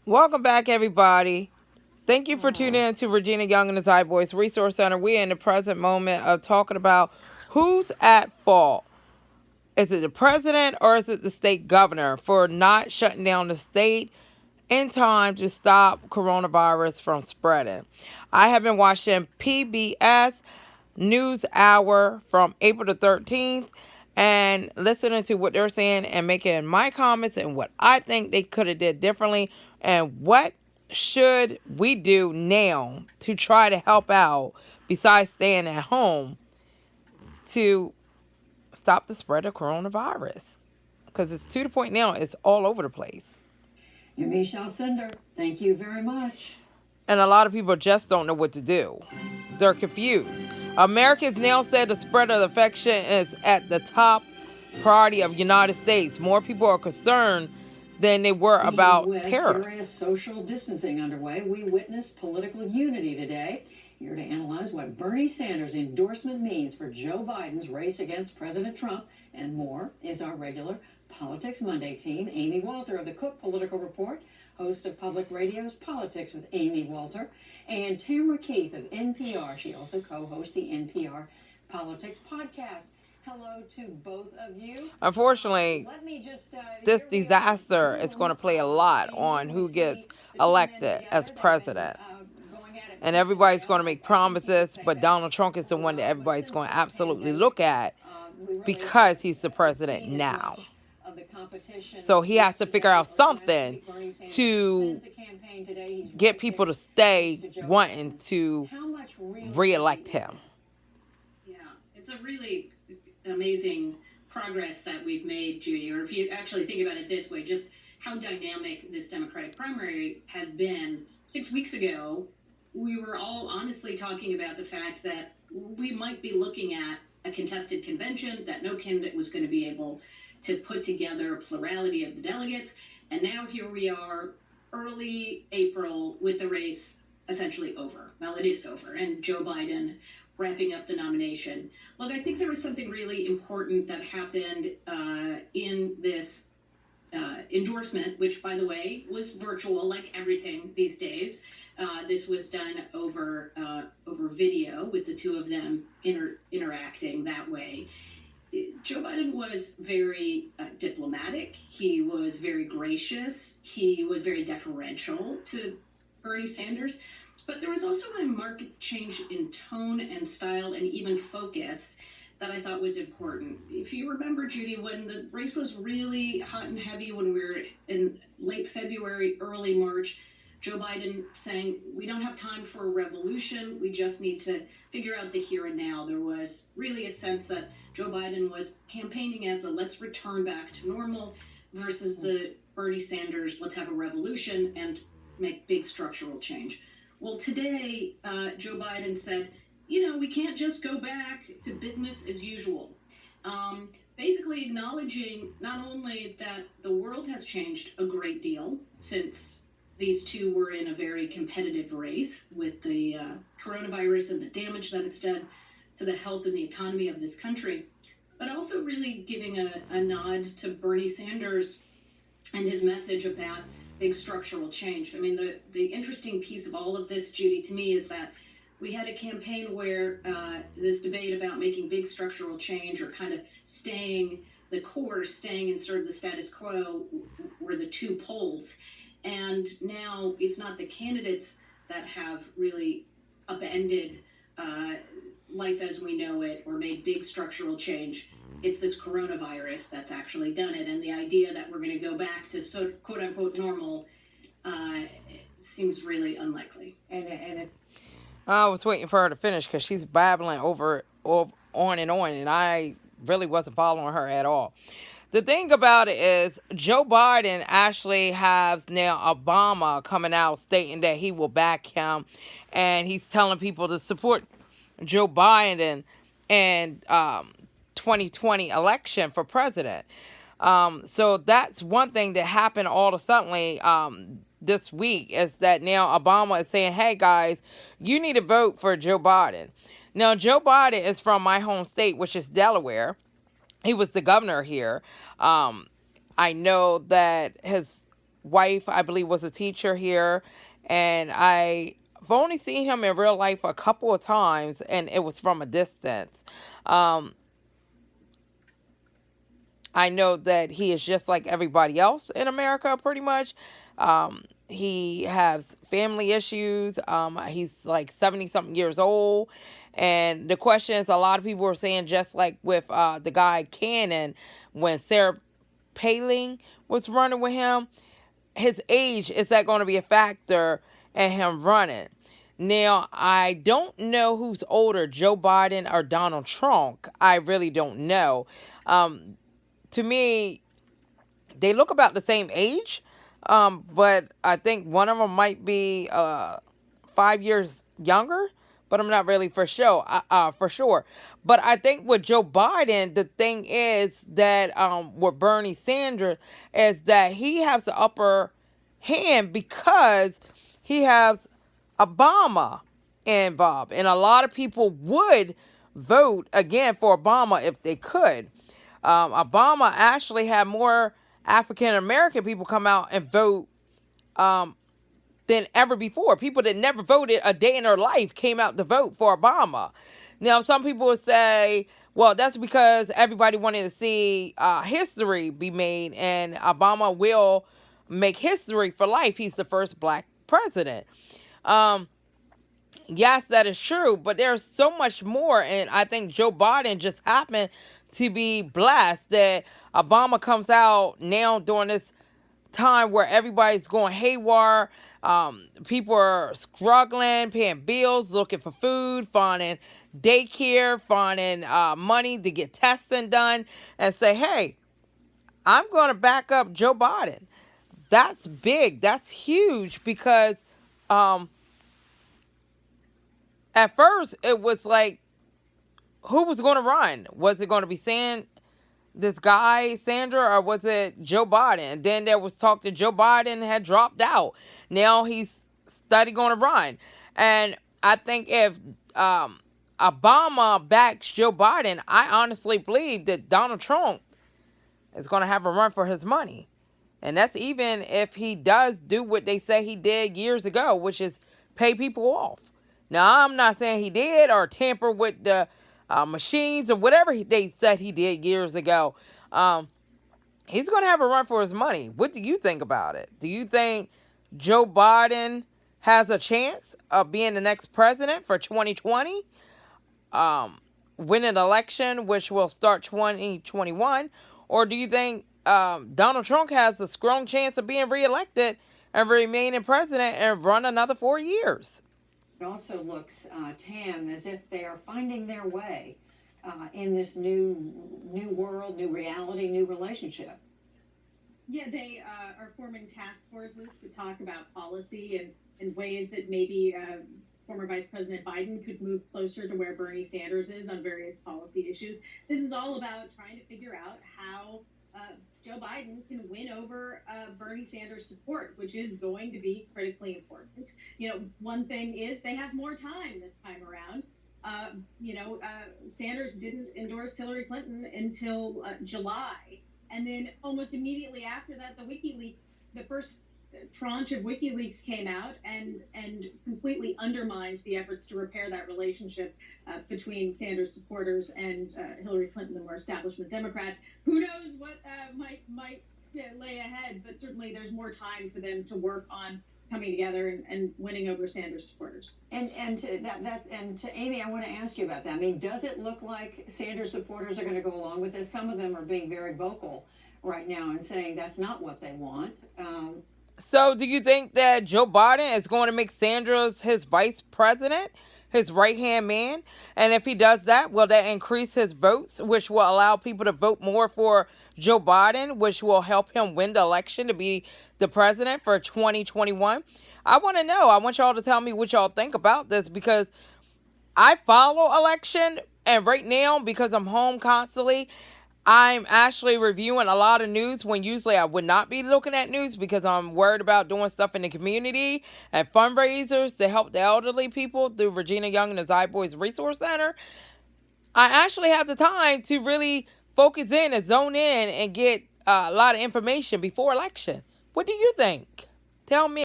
Welcome back, everybody. Thank you for tuning in to Regina Young and the Zy Voice Resource Center. We're in the present moment of talking about who's at fault. Is it the president or is it the state governor for not shutting down the state in time to stop coronavirus from spreading? I have been watching PBS News Hour from April the 13th and listening to what they're saying and making my comments and what I think they could have did differently and what should we do now to try to help out besides staying at home to stop the spread of coronavirus, because it's to the point now it's all over the place. And Michelle Cinder, thank you very much. And a lot of people just don't know what to do. They're confused. Americans now said the spread of the infection is at the top priority of United States. More people are concerned than they were about tariffs. Serious social distancing underway. We witnessed political unity today. Here to analyze what Bernie Sanders' endorsement means for Joe Biden's race against President Trump and more is our regular Politics Monday team. Amy Walter of the Cook Political Report, host of Public Radio's Politics with Amy Walter, and Tamara Keith of NPR. She also co-hosts the NPR Politics podcast. Hello to both of you. Unfortunately, this disaster is going to play a lot on who gets elected as president. And everybody's going to make promises, but Donald Trump is the one that everybody's going to absolutely look at because he's the president now. So he has to figure out something to get people to stay wanting to re-elect him. Yeah, it's a really amazing progress that we've made, Judy, or if you actually think about it this way, just how dynamic this Democratic primary has been. 6 weeks ago, we were all honestly talking about the fact that we might be looking at a contested convention, that no candidate was going to be able to put together a plurality of the delegates. And now here we are, early April, with the race essentially over. Well, it is over. And Joe Biden wrapping up the nomination. Look, I think there was something really important that happened in this endorsement, which, by the way, was virtual, like everything these days. This was done over video with the two of them interacting that way. Joe Biden was very diplomatic. He was very gracious. He was very deferential to Bernie Sanders. But there was also a marked change in tone and style and even focus that I thought was important. If you remember, Judy, when the race was really hot and heavy, when we were in late February, early March, Joe Biden saying, we don't have time for a revolution. We just need to figure out the here and now. There was really a sense that Joe Biden was campaigning as a let's return back to normal versus the Bernie Sanders, let's have a revolution and make big structural change. Well, today, Joe Biden said, we can't just go back to business as usual. Basically acknowledging not only that the world has changed a great deal since these two were in a very competitive race with the coronavirus and the damage that it's done to the health and the economy of this country, but also really giving a nod to Bernie Sanders and his message about big structural change. I mean, the interesting piece of all of this, Judy, to me, is that we had a campaign where this debate about making big structural change or kind of staying the course, staying in sort of the status quo were the two poles. And now it's not the candidates that have really upended life as we know it or made big structural change. It's this coronavirus that's actually done it. And the idea that we're going to go back to quote unquote normal seems really unlikely. And I was waiting for her to finish because she's babbling on and I really wasn't following her at all. The thing about it is Joe Biden actually has now Obama coming out stating that he will back him, and he's telling people to support Joe Biden in 2020 election for president. So that's one thing that happened all of a sudden this week is that now Obama is saying, hey guys, you need to vote for Joe Biden. Now, Joe Biden is from my home state, which is Delaware. He was the governor here. I know that his wife, I believe, was a teacher here, and I've only seen him in real life a couple of times, and it was from a distance. Um, I know that he is just like everybody else in America, pretty much. He has family issues. He's like 70 something years old. And the question is, a lot of people are saying, just like with the guy Cannon, when Sarah Palin was running with him, his age, is that going to be a factor in him running? Now, I don't know who's older, Joe Biden or Donald Trump. I really don't know. To me, they look about the same age, but I think one of them might be 5 years younger, but I'm not really for sure. For sure. But I think with Joe Biden, the thing is that with Bernie Sanders is that he has the upper hand because he has Obama involved, and a lot of people would vote again for Obama if they could. Obama actually had more African American people come out and vote than ever before. People that never voted a day in their life came out to vote for Obama. Now, some people would say, well, that's because everybody wanted to see history be made, and Obama will make history for life. He's the first black president. Yes, that is true, but there's so much more, and I think Joe Biden just happened to be blessed that Obama comes out now during this time where everybody's going haywire. People are struggling, paying bills, looking for food, finding daycare, finding money to get testing done, and say, hey, I'm going to back up Joe Biden. That's big. That's huge because at first it was like, who was going to run? Was it going to be this guy, Sandra, or was it Joe Biden? Then there was talk that Joe Biden had dropped out. Now he's study going to run. And I think if Obama backs Joe Biden, I honestly believe that Donald Trump is going to have a run for his money. And that's even if he does do what they say he did years ago, which is pay people off. Now, I'm not saying he did or tamper with the machines or whatever they said he did years ago. He's going to have a run for his money. What do you think about it? Do you think Joe Biden has a chance of being the next president for 2020? Win an election, which will start 2021? Or do you think Donald Trump has a strong chance of being reelected and remaining president and run another 4 years? It also looks, Tam, as if they are finding their way in this new world, new reality, new relationship. Yeah, they are forming task forces to talk about policy and ways that maybe former Vice President Biden could move closer to where Bernie Sanders is on various policy issues. This is all about trying to figure out how Joe Biden can win over Bernie Sanders' support, which is going to be critically important. One thing is they have more time this time around. Sanders didn't endorse Hillary Clinton until July. And then almost immediately after that, the first tranche of WikiLeaks came out and completely undermined the efforts to repair that relationship between Sanders supporters and Hillary Clinton, the more establishment Democrat. Who knows what might lay ahead, but certainly there's more time for them to work on coming together and winning over Sanders supporters. And to Amy, I want to ask you about that. I mean, does it look like Sanders supporters are going to go along with this? Some of them are being very vocal right now and saying that's not what they want. So do you think that Joe Biden is going to make Sanders his vice president, his right-hand man? And if he does that, will that increase his votes, which will allow people to vote more for Joe Biden, which will help him win the election to be the president for 2021? I want to know. I want y'all to tell me what y'all think about this, because I follow election, and right now, because I'm home constantly, I'm actually reviewing a lot of news when usually I would not be looking at news because I'm worried about doing stuff in the community and fundraisers to help the elderly people through Regina Young and the Zy Boys Resource Center. I actually have the time to really focus in and zone in and get a lot of information before election, What do you think? Tell me.